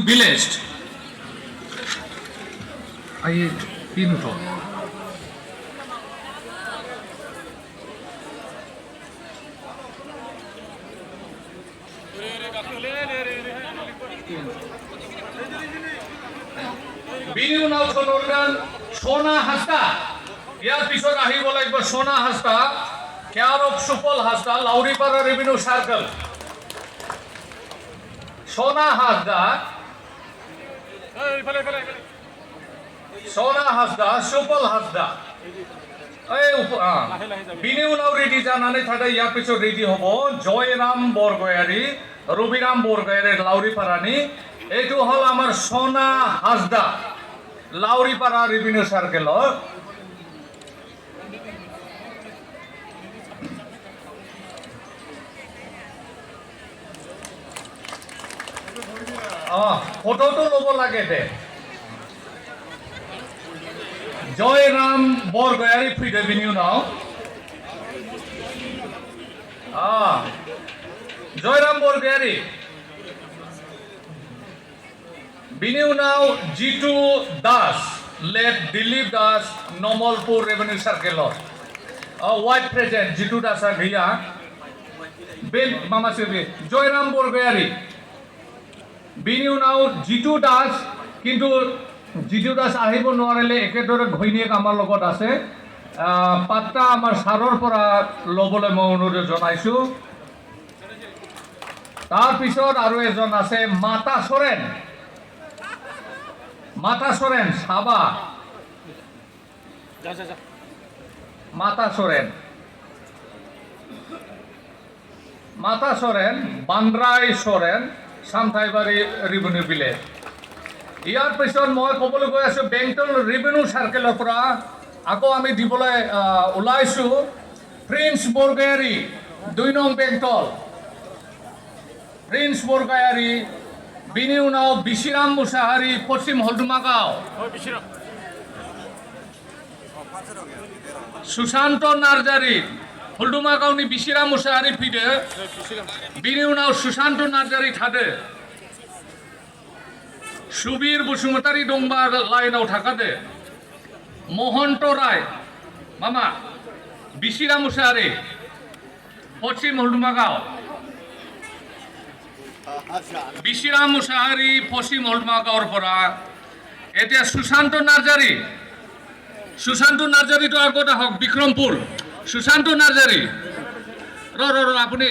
villaged. आइए तीन उठो। বিনিউ নাও চলুন সোনা হাসতা ইয়ার পিছত আহিব লাগিব Sona Hasda care of Supal Hasda Lauripara revenue circle Sona Hasda সোনা হাসদা সুপল হাসদা বিনিউ নাও রেডি জানানে থাকে ইয়ার পিছত রেডি হব জয়রাম বরগয়ারি রবিরাম বরগয়ারি লাউরিপাড়ানি এইটো হল আমার সোনা হাসদা লাউরিপাড়া রেভিনিউ সার্কেল ফটোটো লব লাগে দে জয়রাম বরগয়ারি ফ্রি রেভিনিউ নাও জয়রাম বরগয়ারি বিনিউ নাও Jitu Das late Dilip Das Namalpur revenue circle হোয়াইট প্রেজেন্ট জিতু দাস গিয়া বেল মামা সেবি জয়রাম বরগয়ারি বিনিউ নাও জিতু দাস কিন্তু জিতু দাস আহিব নোৱাৰিলে একেদৰে ঘৈণীয়েক আমাৰ লগত আছে পাত্তা আমাৰ সাৰৰ পৰা ল'বলৈ মই অনুৰোধ জনাইছো তাৰপিছত আৰু এজন আছে মাতা সৰেন সাবা মাতা সৰেন বান্দ্ৰাই সৰেন সামথাইবাৰী ৰেভিনিউ ভিলেজ ইয়াৰ পিছত মই ক'বলৈ গৈ আছো বেংটল ৰেভিনিউ সাৰ্কেলৰ পৰা আকৌ আমি দিবলৈ ওলাইছো প্ৰিন্স বৰগয়াৰী 2 নং বেংটল প্ৰিন্স বৰগয়াৰী বিনিউ নাও বিশিরাম মুসাহারি পশ্চিম হলডুমাগাঁও সুশান্ত নার্জারি হলডুমাগাঁওনি বিশিরাম মুসাহারি ফিদে বিনিউ নাও সুশান্ত নার্জারি থাদে সুবীর বসুমতারি দংবা লাইনাव থাকাদে মহন্ত রায় মামা বিশিরাম মুসাহারি পশ্চিম হলডুমাগাঁও বিশিরাম মুসাহারি পশ্চিম হলডুমাগাঁওৰ পৰা এতিয়া সুশান্ত নাৰ্জাৰীটো আগত আহক বিক্ৰমপুৰ সুশান্ত নাৰ্জাৰী ৰ আপুনি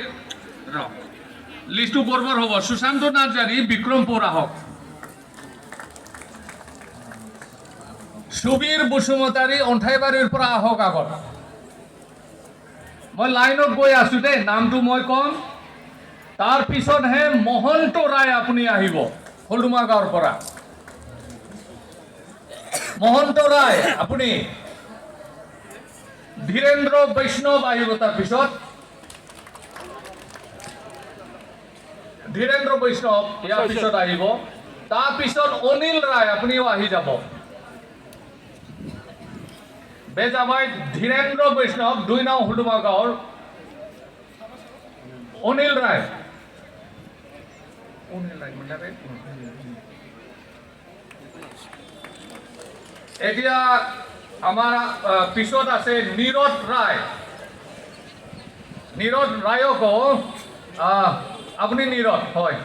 লিষ্টটো বৰবৰ হ'ব সুশান্ত নাৰ্জাৰী বিক্ৰমপুৰ আহক সুবীৰ বসুমতাৰী অন্ঠাইবাৰীৰ পৰা আহক আগত মই লাইনত গৈ আছো দেই নামটো মই কম তাৰ পিছতহে মহন্ত ৰায় আপুনি আহিব হলডুমাগাঁওৰ পৰা মহন্ত ৰায় আপুনি ধীৰেন্দ্ৰ বৈষ্ণৱ আহিব তাৰ পিছত ধীৰেন্দ্ৰ বৈষ্ণৱ ইয়াৰ পিছত আহিব তাৰ পিছত অনিল ৰায় আপুনিও আহি যাব বেজাবাই ধীৰেন্দ্ৰ বৈষ্ণৱ 2 নং হলডুমাগাঁওৰ অনিল ৰায় এতিয়া আমাৰ পিছত আছে নীৰদ ৰায়ক আপুনি নীৰদ হয়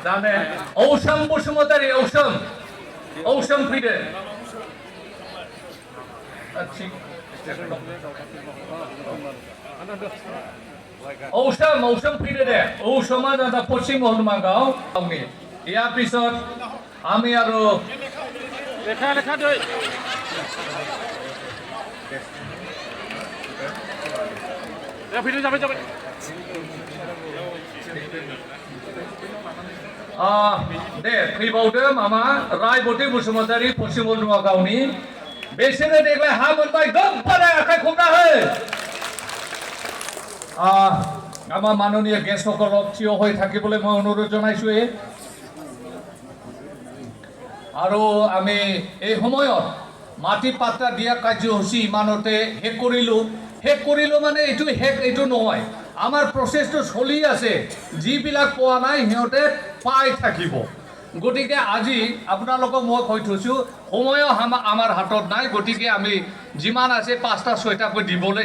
জানে ঔষম বসুমতাৰী ঔষম ফ্ৰিডে ঔষম ফ্ৰিডে দে ঔষমা দাদা পশ্চিম হলডুমাগাঁও ইয়াৰ পিছত আমি আৰু লেখা দৈ दे फैबावदो मामा रायबती बसुमतारी पश्चिम हलडुमागांवनि बेसोरो देग्लाय हा मोनबाय गोबारै आखाइ खबना हो আমাৰ মাননীয় গেষ্টসকলক থিয় হৈ থাকিবলৈ মই অনুৰোধ জনাইছো আৰু আমি এই সময়ত মাটি পাত্ৰা দিয়া কাৰ্যসূচী ইমানতে শেষ কৰিলো শেষ কৰিলোঁ মানে এইটো শেষ এইটো নহয় আমাৰ প্ৰচেছটো চলি আছে যিবিলাক পোৱা নাই সিহঁতে পাই থাকিব গতিকে আজি আপোনালোকক মই কৈ থৈছোঁ সময়ো আমাৰ হাতত নাই গতিকে আমি যিমান আছে 5টা 6টাকৈ দিবলৈ